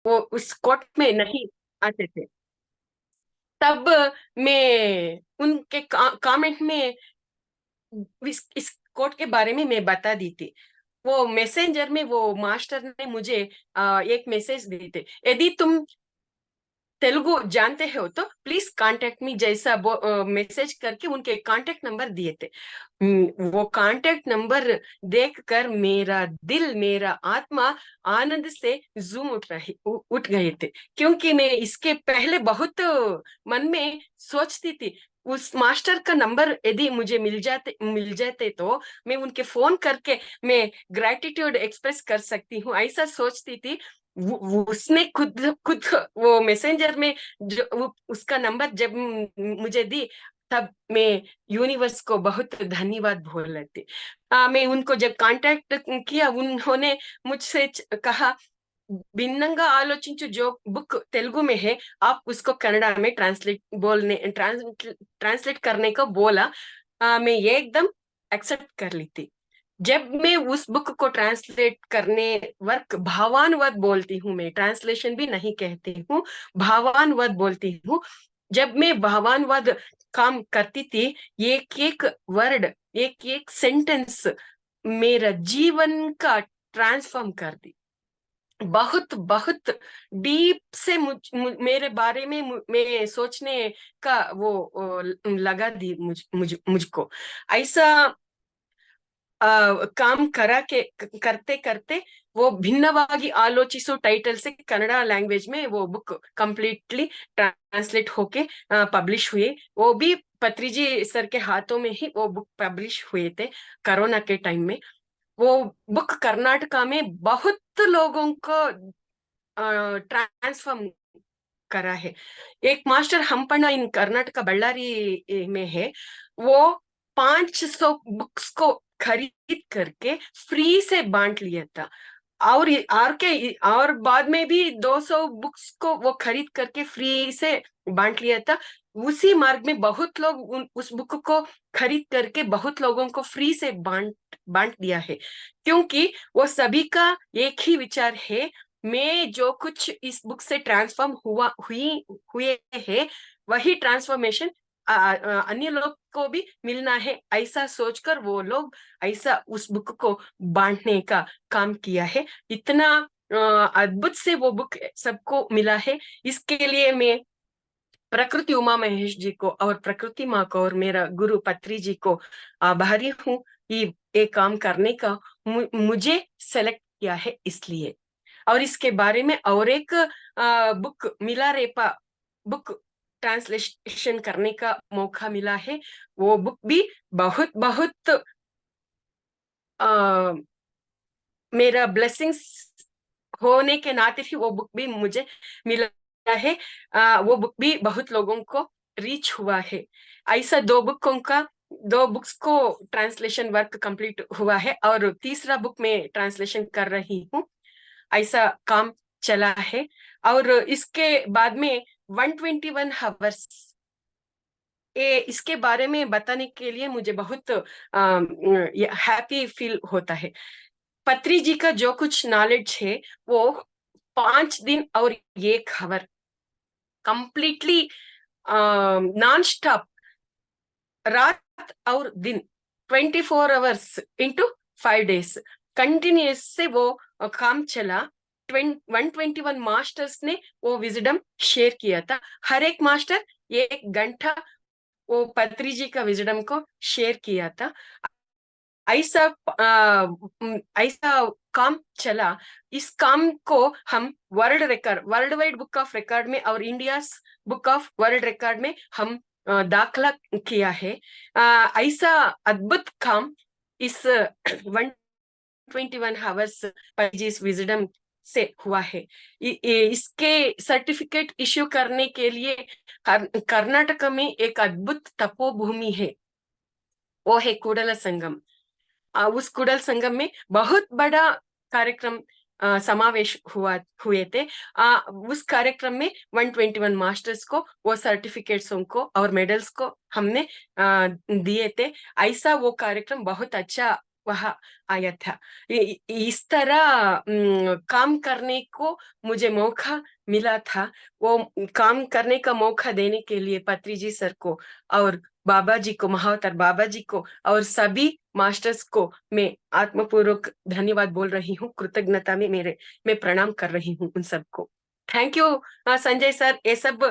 वो उस कोर्ट में नहीं आते थे। तब मैं उनके कमेंट में इस कोर्ट के बारे में मैं बता दी थी। वो मैसेंजर में वो मास्टर ने मुझे एक मैसेज दी थे, यदि तुम तेलुगु जानते हो तो प्लीज कांटेक्ट मी, जैसा मैसेज करके उनके कांटेक्ट नंबर दिए थे। वो कांटेक्ट नंबर देखकर मेरा दिल, मेरा आत्मा आनंद से झूम उठ गए थे। क्योंकि मैं इसके पहले बहुत मन में सोचती थी, उस मास्टर का नंबर यदि मुझे मिल जाते तो मैं उनके फोन करके मैं ग्रेटिट्यूड एक्सप्रेस कर सकती हूँ, ऐसा सोचती थी। उसने खुद खुद वो मैसेंजर में जो उसका नंबर जब मुझे दी, तब मैं यूनिवर्स को बहुत धन्यवाद बोल रही थी। मैं उनको जब कांटेक्ट किया, उन्होंने मुझसे कहा, भिन्नंगा आलोचिंचु जो बुक तेलुगु में है, आप उसको कन्नड़ा में ट्रांसलेट करने को बोला। मैं ये एकदम एक्सेप्ट कर ली थी। जब मैं उस बुक को ट्रांसलेट करने वर्क भावानुवाद बोलती हूँ, मैं ट्रांसलेशन भी नहीं कहती हूँ, भावानुवाद बोलती हूँ। जब मैं भावानुवाद काम करती थी, एक एक वर्ड, एक एक सेंटेंस मेरा जीवन का ट्रांसफॉर्म कर दी। बहुत बहुत डीप से मेरे बारे में मैं सोचने का वो लगा दी मुझको। ऐसा काम करते करते वो भिन्नವಾಗಿ आलोचिसु टाइटल से कन्नड़ा लैंग्वेज में वो बुक कंप्लीटली ट्रांसलेट होके पब्लिश हुए। वो भी पत्रिजी सर के हाथों में ही वो बुक पब्लिश हुए थे कोरोना के टाइम में। वो बुक कर्नाटका में बहुत लोगों को ट्रांसफॉर्म करा है। एक मास्टर हम्पಣ್ಣ इन कर्नाटका बल्लारी में है। वो 500 बुक्स को खरीद करके फ्री से बांट लिया था। और बाद में भी 200 बुक्स को वो खरीद करके फ्री से बांट लिया था। उसी मार्ग में बहुत लोग उस बुक को खरीद करके बहुत लोगों को फ्री से बांट बांट दिया है। क्योंकि वो सभी का एक ही विचार है, मैं जो कुछ इस बुक से ट्रांसफॉर्म हुए हैं, वही ट्रांसफॉर्मेशन अन्य लोग को भी मिलना है, ऐसा सोचकर वो लोग ऐसा उस बुक को बांटने का काम किया है। इतना अद्भुत से वो बुक सबको मिला है। इसके लिए मैं प्रकृति उमा महेश जी को और प्रकृति माँ को और मेरा गुरु पत्री जी को आभारी हूँ। ये काम करने का मुझे सेलेक्ट किया है इसलिए। और इसके बारे में और एक बुक मिला रेपा बुक ट्रांसलेशन करने का मौका मिला है। वो बुक भी बहुत बहुत आ, मेरा ब्लेसिंग्स होने के नाते ही वो बुक भी मुझे मिला है। वो बुक भी बहुत लोगों को रीच हुआ है। ऐसा दो बुक्स को ट्रांसलेशन वर्क कंप्लीट हुआ है और तीसरा बुक में ट्रांसलेशन कर रही हूँ। ऐसा काम चला है। और इसके बाद में 121 हावर्स, ये इसके बारे में बताने के लिए मुझे बहुत हैप्पी फील होता है। पत्री जी का जो कुछ नॉलेज है, वो 5 दिन और 1 हावर कंप्लीटली नॉन स्टॉप, रात और दिन, 24 आवर्स इंटू 5 डेज कंटिन्यूस से वो काम चला। 121 मास्टर्स ने वो विजडम शेयर किया था। हर एक मास्टर 1 घंटा वो पत्री जी का विजडम को शेयर किया था। ऐसा ऐसा काम चला। इस काम को हम world wide book of record में और India book of world record में हम दाखला किया है। ऐसा अद्भुत काम इस 121 हावर्स पीजीज विजडम से हुआ है। इसके सर्टिफिकेट इश्यू करने के लिए कर्नाटक में एक अद्भुत तपोभूमि है, वो है कूडल संगम। उस कुडल संगम में बहुत बड़ा कार्यक्रम समावेश हुए थे। उस कार्यक्रम में 121 मास्टर्स को वो सर्टिफिकेट्स को और मेडल्स को हमने दिए थे। ऐसा वो कार्यक्रम बहुत अच्छा वहाँ आया था। इस तरह काम करने को मुझे मौका मिला था। वो काम करने का मौका देने के लिए पत्री जी सर को और बाबा जी को, महावतार बाबा जी को और सभी मास्टर्स को मैं आत्मपूर्वक धन्यवाद बोल रही हूँ। कृतज्ञता में मैं प्रणाम कर रही हूँ उन सबको। थैंक यू संजय सर, ये सब